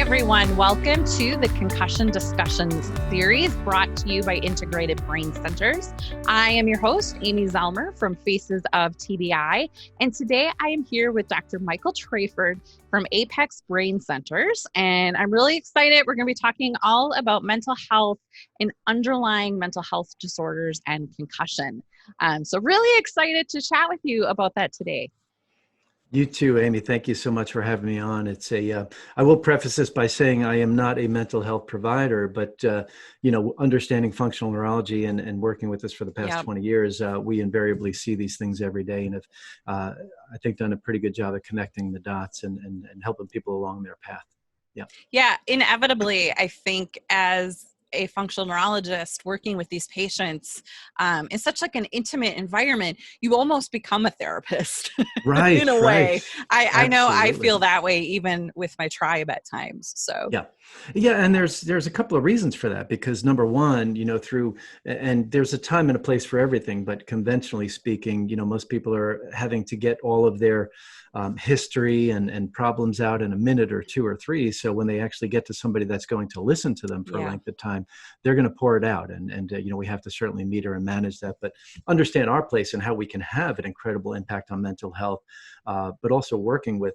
everyone. Welcome to the Concussion Discussions series brought to you by Integrated Brain Centers. I am your host, Amy Zellmer from Faces of TBI. And today I am here with Dr. Michael Trayford from Apex Brain Centers. And I'm really excited. We're going to be talking all about mental health and underlying mental health disorders and concussion. So really excited to chat with you about that today. You too, Amy. Thank you so much for having me on. I will preface this by saying I am not a mental health provider, but, understanding functional neurology and working with this for the past 20 years, we invariably see these things every day and have, I think, done a pretty good job of connecting the dots and helping people along their path. Yeah, inevitably, I think as a functional neurologist working with these patients in such like an intimate environment, you almost become a therapist. Right. In a way. I know I Absolutely. feel that way even with my tribe at times. So yeah, and there's a couple of reasons for that, because number one, and there's a time and a place for everything, but conventionally speaking, most people are having to get all of their history and problems out in a minute or two or three. So when they actually get to somebody that's going to listen to them for a length of time, they're going to pour it out. And we have to certainly meter and manage that, but understand our place and how we can have an incredible impact on mental health, but also working with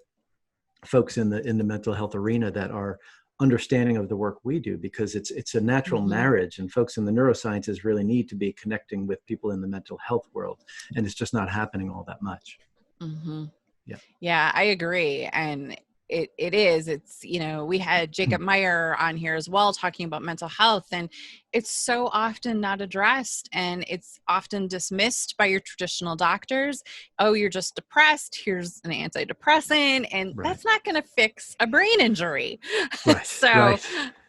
folks in the mental health arena that are understanding of the work we do, because it's a natural marriage, and folks in the neurosciences really need to be connecting with people in the mental health world, and it's just not happening all that much. Yeah, I agree. And it's, we had Jacob Meyer on here as well, talking about mental health, and it's so often not addressed, and it's often dismissed by your traditional doctors. Oh, you're just depressed. Here's an antidepressant. And that's not going to fix a brain injury. So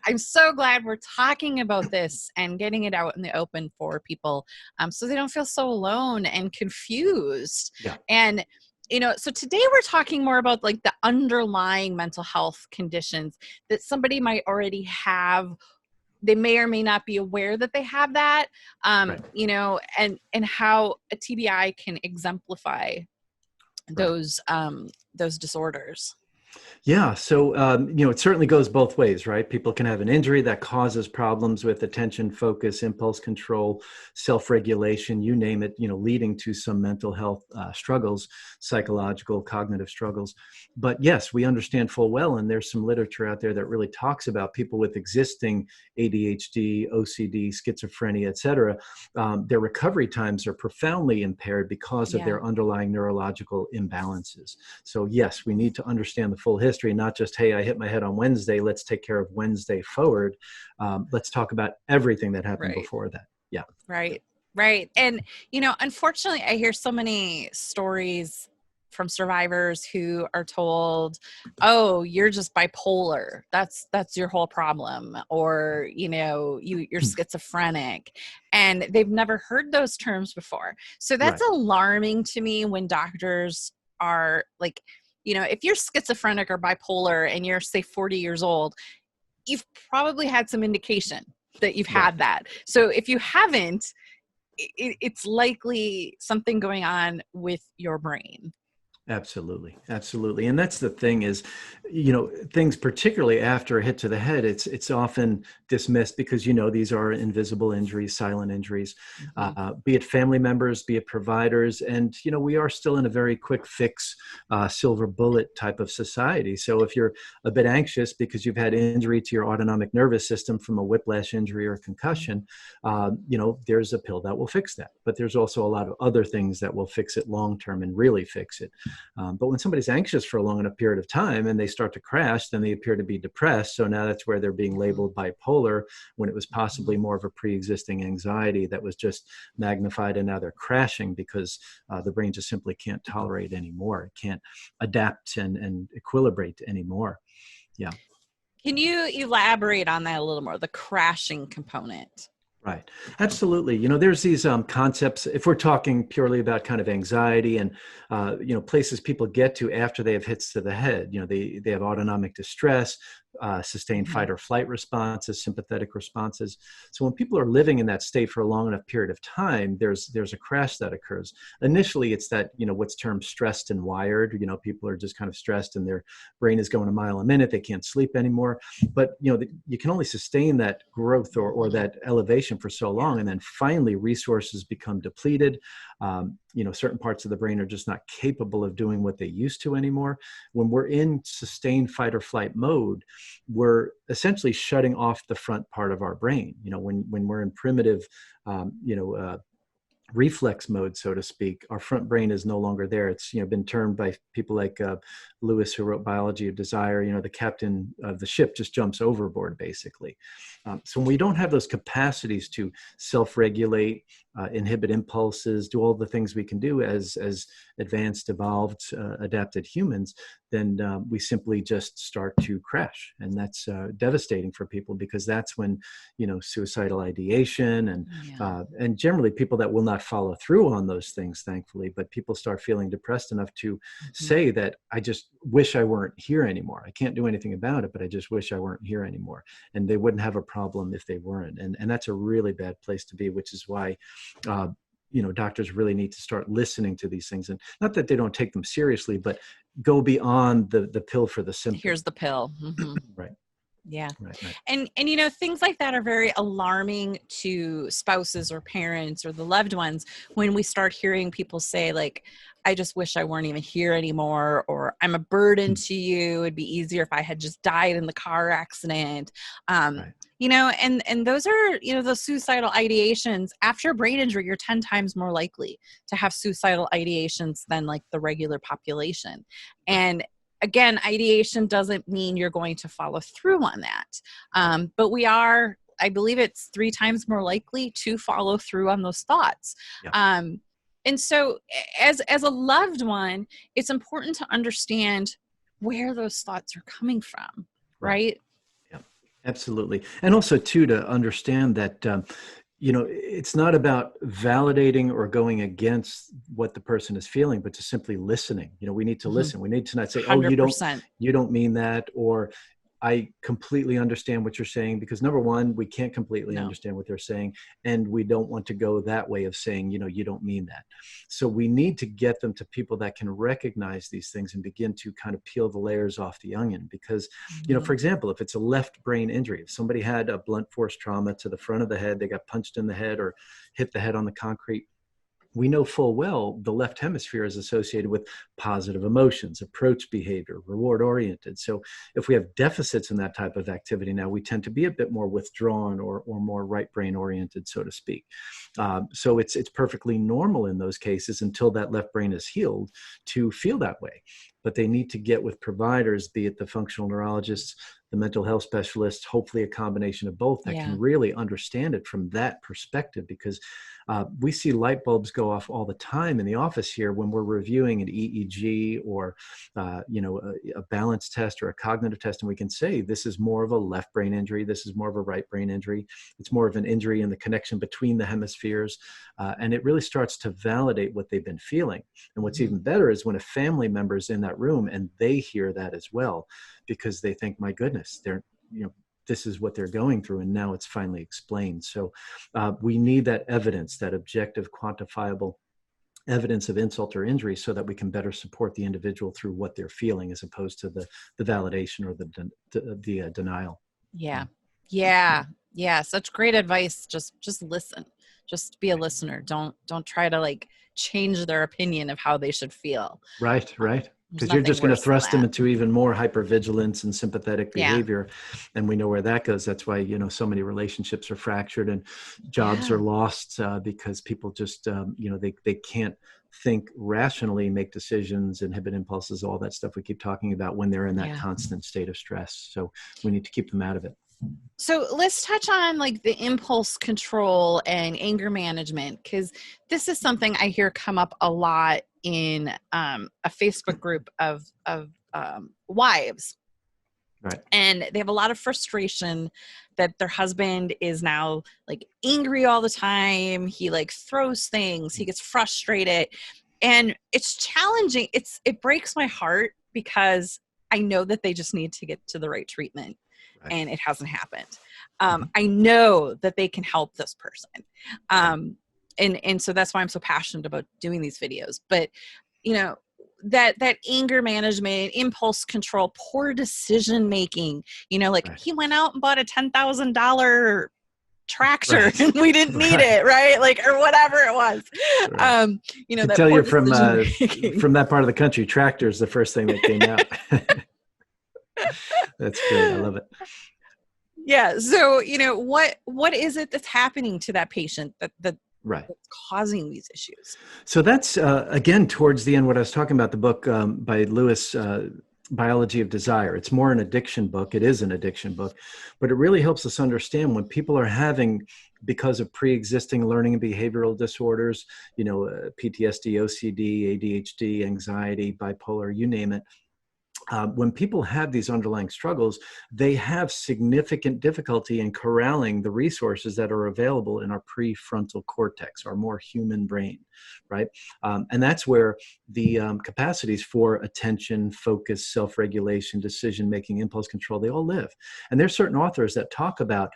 I'm so glad we're talking about this and getting it out in the open for people, so they don't feel so alone and confused. And so today we're talking more about like the underlying mental health conditions that somebody might already have. They may or may not be aware that they have that, and how a TBI can exemplify those disorders. Yeah. So, it certainly goes both ways, right? People can have an injury that causes problems with attention, focus, impulse control, self-regulation, you name it, leading to some mental health struggles, psychological, cognitive struggles. But yes, we understand full well, and there's some literature out there that really talks about people with existing ADHD, OCD, schizophrenia, et cetera. Their recovery times are profoundly impaired because of their underlying neurological imbalances. So yes, we need to understand the full history, not just, hey, I hit my head on Wednesday, let's take care of Wednesday forward. Let's talk about everything that happened before that. Yeah. Right. And, unfortunately, I hear so many stories from survivors who are told, oh, you're just bipolar. That's your whole problem. Or, you're schizophrenic. And they've never heard those terms before. So that's alarming to me when doctors are like, if you're schizophrenic or bipolar and you're, say, 40 years old, you've probably had some indication that you've had that. So if you haven't, it's likely something going on with your brain. Absolutely. And that's the thing is, things particularly after a hit to the head, it's often dismissed because, these are invisible injuries, silent injuries, be it family members, be it providers. And, we are still in a very quick fix, silver bullet type of society. So if you're a bit anxious because you've had injury to your autonomic nervous system from a whiplash injury or concussion, there's a pill that will fix that. But there's also a lot of other things that will fix it long-term and really fix it. But when somebody's anxious for a long enough period of time and they start to crash, then they appear to be depressed. So now that's where they're being labeled bipolar when it was possibly more of a pre-existing anxiety that was just magnified, and now they're crashing because the brain just simply can't tolerate anymore. It can't adapt and equilibrate anymore. Yeah. Can you elaborate on that a little more, the crashing component? Right. Absolutely. There's these concepts, if we're talking purely about kind of anxiety and, places people get to after they have hits to the head, they have autonomic distress, sustained fight or flight responses, sympathetic responses. So when people are living in that state for a long enough period of time, there's a crash that occurs. Initially, it's that, what's termed stressed and wired. People are just kind of stressed and their brain is going a mile a minute. They can't sleep anymore. But, you can only sustain that growth or that elevation for so long. And then finally, resources become depleted. Certain parts of the brain are just not capable of doing what they used to anymore. When we're in sustained fight or flight mode, we're essentially shutting off the front part of our brain. When we're in primitive, reflex mode, so to speak, our front brain is no longer there. It's been termed by people like Lewis, who wrote Biology of Desire, the captain of the ship just jumps overboard, basically. So when we don't have those capacities to self-regulate, inhibit impulses, do all the things we can do as advanced, evolved, adapted humans, then we simply just start to crash. And that's devastating for people, because that's when, suicidal ideation and generally people that will not follow through on those things, thankfully, but people start feeling depressed enough to say that I just wish I weren't here anymore. I can't do anything about it, but I just wish I weren't here anymore. And they wouldn't have a problem if they weren't. And that's a really bad place to be, which is why doctors really need to start listening to these things. And not that they don't take them seriously, but go beyond the pill for the symptom. Here's the pill. Right. Yeah. Right. And things like that are very alarming to spouses or parents or the loved ones when we start hearing people say, like, I just wish I weren't even here anymore, or I'm a burden to you. It'd be easier if I had just died in the car accident. Right. And those are, those suicidal ideations. After brain injury, you're 10 times more likely to have suicidal ideations than like the regular population. And again, ideation doesn't mean you're going to follow through on that. But we are, I believe it's 3 times more likely to follow through on those thoughts. Yeah. And so as a loved one, it's important to understand where those thoughts are coming from, right? Yeah, absolutely. And also too, to understand that, it's not about validating or going against what the person is feeling, but just simply listening. We need to listen. We need to not say, 100%. Oh, you don't mean that, or I completely understand what you're saying, because number one, we can't completely understand what they're saying. And we don't want to go that way of saying, you don't mean that. So we need to get them to people that can recognize these things and begin to kind of peel the layers off the onion. Because, for example, if it's a left brain injury, if somebody had a blunt force trauma to the front of the head, they got punched in the head or hit the head on the concrete, we know full well the left hemisphere is associated with positive emotions, approach behavior, reward oriented. So if we have deficits in that type of activity now, we tend to be a bit more withdrawn or more right brain oriented, so to speak. So it's perfectly normal in those cases until that left brain is healed to feel that way. But they need to get with providers, be it the functional neurologists, the mental health specialists, hopefully a combination of both that can really understand it from that perspective, because we see light bulbs go off all the time in the office here when we're reviewing an EEG or, a balance test or a cognitive test. And we can say, this is more of a left brain injury. This is more of a right brain injury. It's more of an injury in the connection between the hemispheres. And it really starts to validate what they've been feeling. And what's even better is when a family member is in that room and they hear that as well, because they think, my goodness, they're, this is what they're going through, and now it's finally explained. So we need that evidence, that objective, quantifiable evidence of insult or injury, so that we can better support the individual through what they're feeling, as opposed to the validation or the denial. Yeah. Such great advice. Just listen. Just be a listener. Don't try to like change their opinion of how they should feel. Right. Because you're just going to thrust them into even more hypervigilance and sympathetic behavior. And we know where that goes. That's why, so many relationships are fractured and jobs are lost because people just, they can't think rationally, make decisions, inhibit impulses, all that stuff we keep talking about when they're in that constant state of stress. So we need to keep them out of it. So let's touch on like the impulse control and anger management, because this is something I hear come up a lot in a Facebook group of wives. Right. And they have a lot of frustration that their husband is now like angry all the time. He like throws things, he gets frustrated, and it's challenging. It breaks my heart, because I know that they just need to get to the right treatment. Right. and it hasn't happened. I know that they can help this person. And so that's why I'm so passionate about doing these videos. But, you know, that anger management, impulse control, poor decision making, you know, like he went out and bought a $10,000 tractor and we didn't need it, right? Like, or whatever it was. You know, I that tell poor you from decision-making. from that part of the country, tractor is the first thing that came out. That's great. I love it. Yeah. So, you know, what is it that's happening to that patient that's causing these issues? So that's, again, towards the end, what I was talking about, the book by Lewis, Biology of Desire. It's more an addiction book. It is an addiction book, but it really helps us understand when people are having, because of pre-existing learning and behavioral disorders, you know, PTSD, OCD, ADHD, anxiety, bipolar, you name it. When people have these underlying struggles, they have significant difficulty in corralling the resources that are available in our prefrontal cortex, our more human brain, right? And that's where the capacities for attention, focus, self-regulation, decision-making, impulse control, they all live. And there's certain authors that talk about,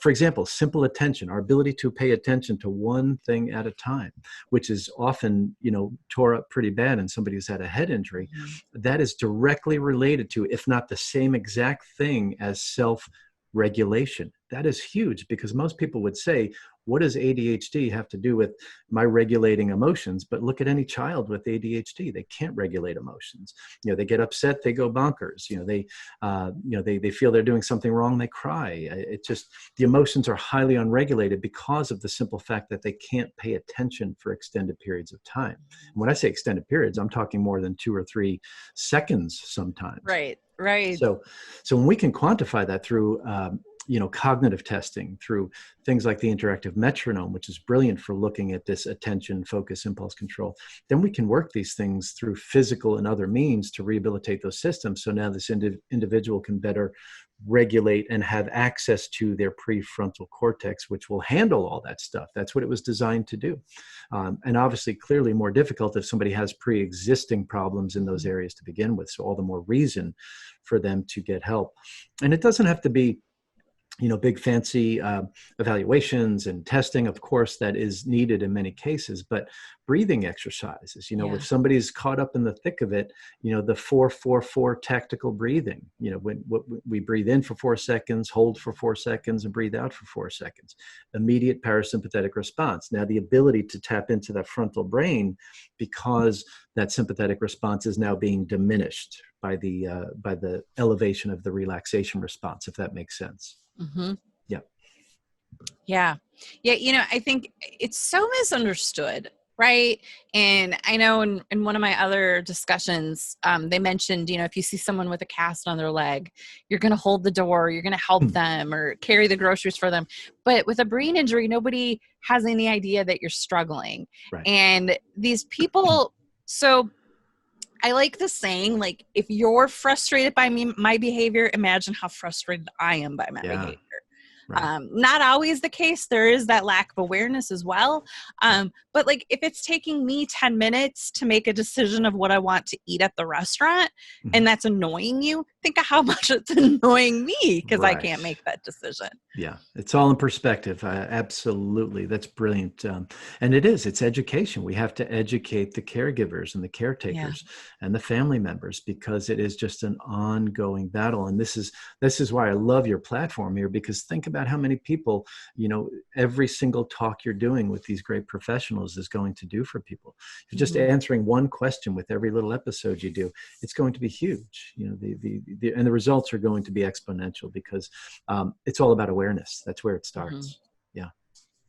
for example, simple attention, our ability to pay attention to one thing at a time, which is often, you know, tore up pretty bad in somebody who's had a head injury. That is directly related to, if not the same exact thing as self-regulation. That is huge, because most people would say, what does ADHD have to do with my regulating emotions? But look at any child with ADHD; they can't regulate emotions. You know, they get upset, they go bonkers. You know, they feel they're doing something wrong, they cry. It just, the emotions are highly unregulated because of the simple fact that they can't pay attention for extended periods of time. And when I say extended periods, I'm talking more than 2 or 3 seconds sometimes. Right. So when we can quantify that through you know, cognitive testing, through things like the interactive metronome, which is brilliant for looking at this attention, focus, impulse control, then we can work these things through physical and other means to rehabilitate those systems. So now this individual can better regulate and have access to their prefrontal cortex, which will handle all that stuff. That's what it was designed to do. And obviously, clearly more difficult if somebody has pre-existing problems in those areas to begin with. So all the more reason for them to get help. And it doesn't have to be, you know, big fancy evaluations and testing. Of course, that is needed in many cases, but breathing exercises, you know, if somebody's caught up in the thick of it, you know, the 4-4-4 tactical breathing, you know, when we breathe in for 4 seconds, hold for 4 seconds, and breathe out for 4 seconds, immediate parasympathetic response. Now, the ability to tap into that frontal brain, because that sympathetic response is now being diminished by the elevation of the relaxation response, if that makes sense. Yeah. You know, I think it's so misunderstood, right? And I know in one of my other discussions, they mentioned, you know, if you see someone with a cast on their leg, you're going to hold the door, you're going to help them or carry the groceries for them. But with a brain injury, nobody has any idea that you're struggling. Right. And these people, so I like the saying, like, if you're frustrated by my behavior, imagine how frustrated I am by my behavior. Right. Not always the case. There is that lack of awareness as well. But like, if it's taking me 10 minutes to make a decision of what I want to eat at the restaurant, and that's annoying you, think of how much it's annoying me because I can't make that decision. Yeah, it's all in perspective. Absolutely. That's brilliant. And it's education. We have to educate the caregivers and the caretakers and the family members, because it is just an ongoing battle. And this is why I love your platform here, because think about how many people, you know, every single talk you're doing with these great professionals is going to do for people. You're just answering one question with every little episode you do. It's going to be huge. You know, and the results are going to be exponential, because it's all about awareness. That's where it starts.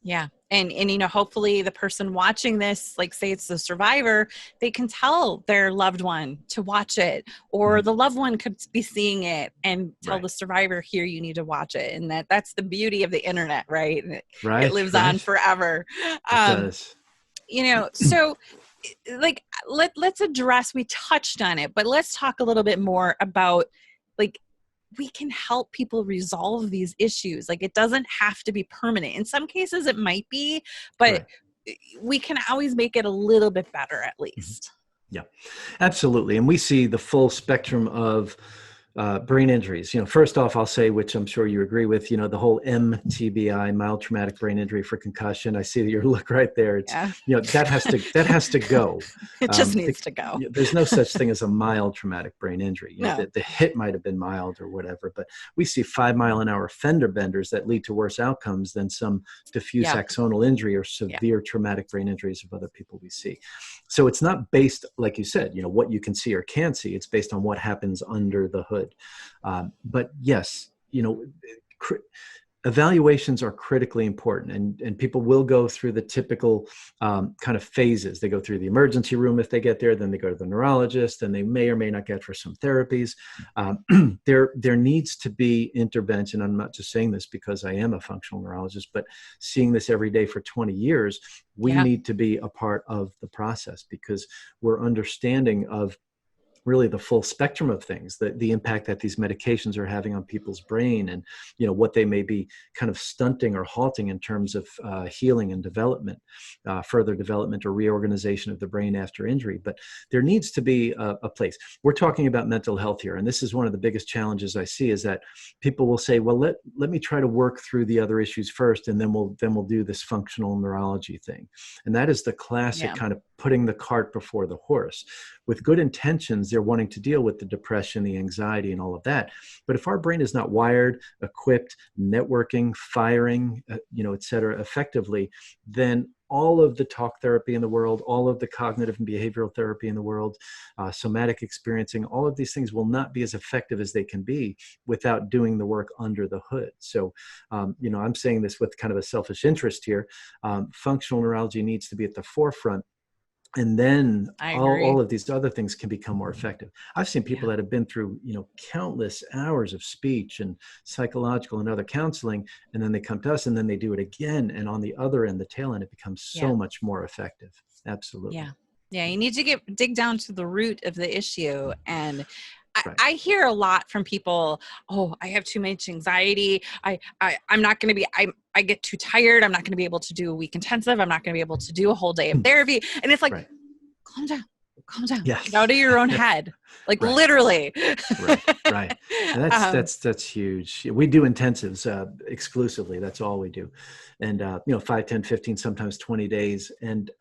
Yeah. And, you know, hopefully the person watching this, like say it's the survivor, they can tell their loved one to watch it, or the loved one could be seeing it and tell the survivor, here, you need to watch it. And that's the beauty of the internet, right? And it lives on forever. It does. You know, so like, let's address, we touched on it, but let's talk a little bit more about, like, we can help people resolve these issues. Like, it doesn't have to be permanent. In some cases it might be, but we can always make it a little bit better, at least. Yeah, absolutely. And we see the full spectrum of brain injuries. First off, I'll say, which I'm sure you agree with, the whole MTBI, mild traumatic brain injury for concussion. I see your look right there. It's, that has to go. It just needs to go. There's no such thing as a mild traumatic brain injury. No. The hit might have been mild or whatever, but we see 5-mile-an-hour fender benders that lead to worse outcomes than some diffuse axonal injury or severe traumatic brain injuries of other people we see. So it's not based, like you said, what you can see or can't see. It's based on what happens under the hood. But yes, evaluations are critically important, and people will go through the typical kind of phases. They go through the emergency room if they get there, then they go to the neurologist, and they may or may not get for some therapies. There needs to be intervention. I'm not just saying this because I am a functional neurologist, but seeing this every day for 20 years, we need to be a part of the process, because we're understanding of really the full spectrum of things, the impact that these medications are having on people's brain, and what they may be kind of stunting or halting in terms of healing and development, further development or reorganization of the brain after injury. But there needs to be a place. We're talking about mental health here, and this is one of the biggest challenges I see, is that people will say, well, let me try to work through the other issues first, and then we'll do this functional neurology thing. And that is the classic kind of putting the cart before the horse. With good intentions, they're wanting to deal with the depression, the anxiety, and all of that. But if our brain is not wired, equipped, networking, firing, et cetera, effectively, then all of the talk therapy in the world, all of the cognitive and behavioral therapy in the world, somatic experiencing, all of these things will not be as effective as they can be without doing the work under the hood. So, I'm saying this with kind of a selfish interest here. Functional neurology needs to be at the forefront. And then all of these other things can become more effective. I've seen people that have been through, countless hours of speech and psychological and other counseling, and then they come to us and then they do it again. And on the other end, the tail end, it becomes so much more effective. Absolutely. Yeah. Yeah. You need to dig down to the root of the issue. And I hear a lot from people, oh, I have too much anxiety. I'm not going to be, I get too tired. I'm not going to be able to do a week intensive. I'm not going to be able to do a whole day of therapy. And it's like, calm down. Yes. Get out of your own head. Like literally. Right. And that's huge. We do intensives exclusively. That's all we do. And, 5, 10, 15, sometimes 20 days. And,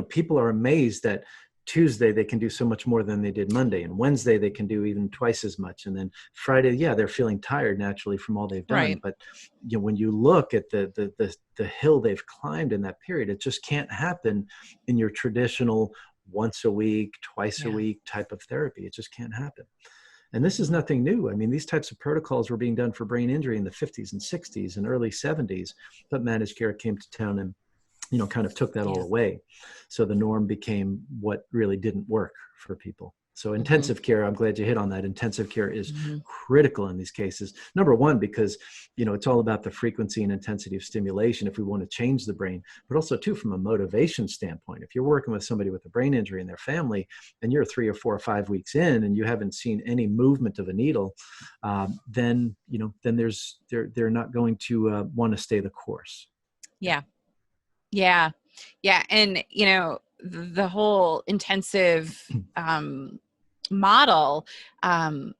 people are amazed that Tuesday they can do so much more than they did Monday, and Wednesday they can do even twice as much, and then Friday, they're feeling tired naturally from all they've done. But when you look at the hill they've climbed in that period, it just can't happen in your traditional once a week, twice a week type of therapy. It just can't happen. And this is nothing new. I mean, these types of protocols were being done for brain injury in the 50s and 60s and early 70s, but managed care came to town and kind of took that all away. So the norm became what really didn't work for people. So intensive care, I'm glad you hit on that. Intensive care is critical in these cases. Number one, because, it's all about the frequency and intensity of stimulation if we want to change the brain, but also too, from a motivation standpoint. If you're working with somebody with a brain injury in their family and you're 3 or 4 or 5 weeks in and you haven't seen any movement of a needle, then they're not going to want to stay the course. Yeah. And, the whole intensive model, I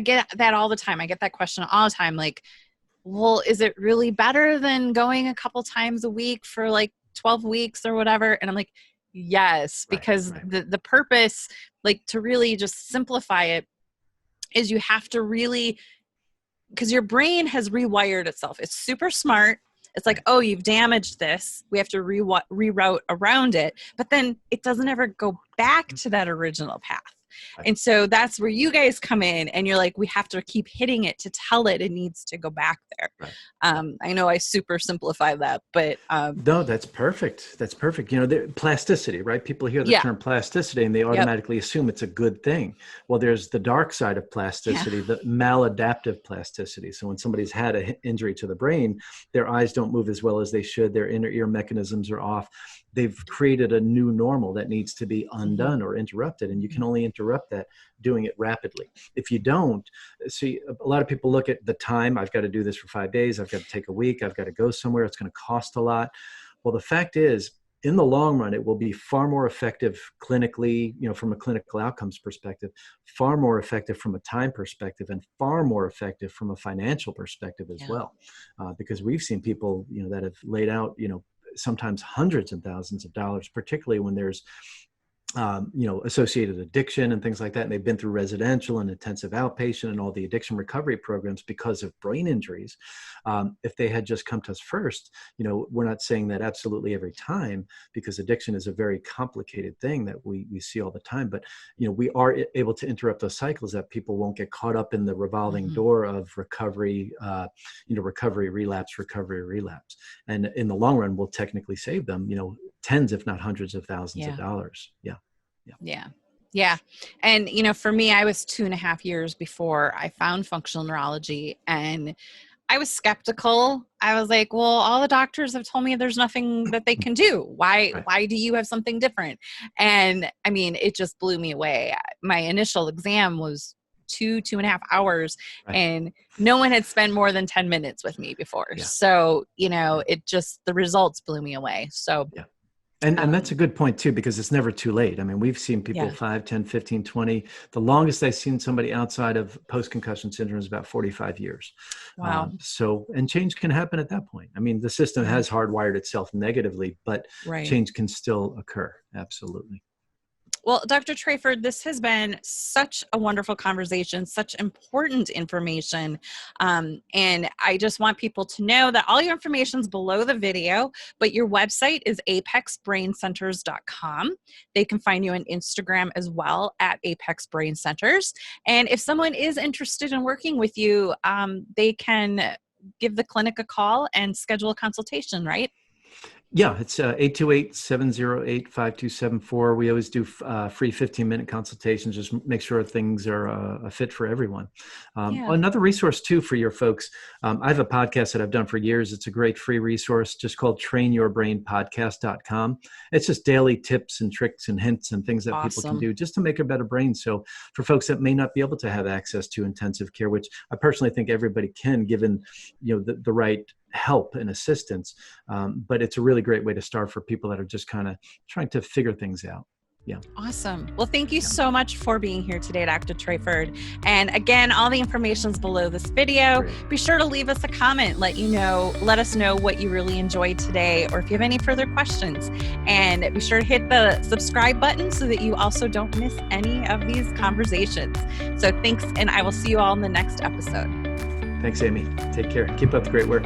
get that all the time. I get that question all the time. Like, well, is it really better than going a couple times a week for like 12 weeks or whatever? And I'm like, yes, because the purpose, like, to really just simplify it, is you have to really, because your brain has rewired itself. It's super smart. It's like, oh, you've damaged this. We have to reroute around it. But then it doesn't ever go back to that original path. And so that's where you guys come in, and you're like, we have to keep hitting it to tell it needs to go back there. I know I super simplify that, but no, that's perfect. That's perfect. Plasticity, right? People hear the term plasticity and they automatically assume it's a good thing. Well, there's the dark side of plasticity, the maladaptive plasticity. So when somebody's had an injury to the brain, their eyes don't move as well as they should. Their inner ear mechanisms are off. They've created a new normal that needs to be undone or interrupted. And you can only interrupt that doing it rapidly. If you don't, see, a lot of people look at the time. I've got to do this for 5 days. I've got to take a week. I've got to go somewhere. It's going to cost a lot. Well, the fact is, in the long run, it will be far more effective clinically, from a clinical outcomes perspective, far more effective from a time perspective, and far more effective from a financial perspective as well. Because we've seen people, that have laid out, sometimes hundreds of thousands of dollars, particularly when there's associated addiction and things like that. And they've been through residential and intensive outpatient and all the addiction recovery programs because of brain injuries. If they had just come to us first, we're not saying that absolutely every time, because addiction is a very complicated thing that we see all the time. But, we are able to interrupt those cycles, that people won't get caught up in the revolving door of recovery, recovery, relapse. And in the long run, we'll technically save them, tens, if not hundreds of thousands of dollars. Yeah. And, for me, I was 2.5 years before I found functional neurology, and I was skeptical. I was like, well, all the doctors have told me there's nothing that they can do. Why do you have something different? And I mean, it just blew me away. My initial exam was 2.5 hours, and no one had spent more than 10 minutes with me before. So, it just, the results blew me away. So And that's a good point too, because it's never too late. I mean, we've seen people 5, 10, 15, 20. The longest I've seen somebody outside of post-concussion syndrome is about 45 years. Wow. And change can happen at that point. I mean, the system has hardwired itself negatively, but change can still occur. Absolutely. Well, Dr. Trayford, this has been such a wonderful conversation, such important information. And I just want people to know that all your information is below the video, but your website is apexbraincenters.com. They can find you on Instagram as well at Apex Brain Centers. And if someone is interested in working with you, they can give the clinic a call and schedule a consultation, right? Yeah, it's 828-708-5274. We always do free 15-minute consultations, just make sure things are a fit for everyone. Another resource too for your folks, I have a podcast that I've done for years. It's a great free resource just called trainyourbrainpodcast.com. It's just daily tips and tricks and hints and things that people can do just to make a better brain. So for folks that may not be able to have access to intensive care, which I personally think everybody can, given the right help and assistance, but it's a really great way to start for people that are just kind of trying to figure things out. Yeah. Awesome. Well, thank you so much for being here today, Dr. Trayford. And again, all the information is below this video. Great. Be sure to leave us a comment. Let us know what you really enjoyed today, or if you have any further questions. And be sure to hit the subscribe button so that you also don't miss any of these conversations. So thanks, and I will see you all in the next episode. Thanks, Amy. Take care. Keep up the great work.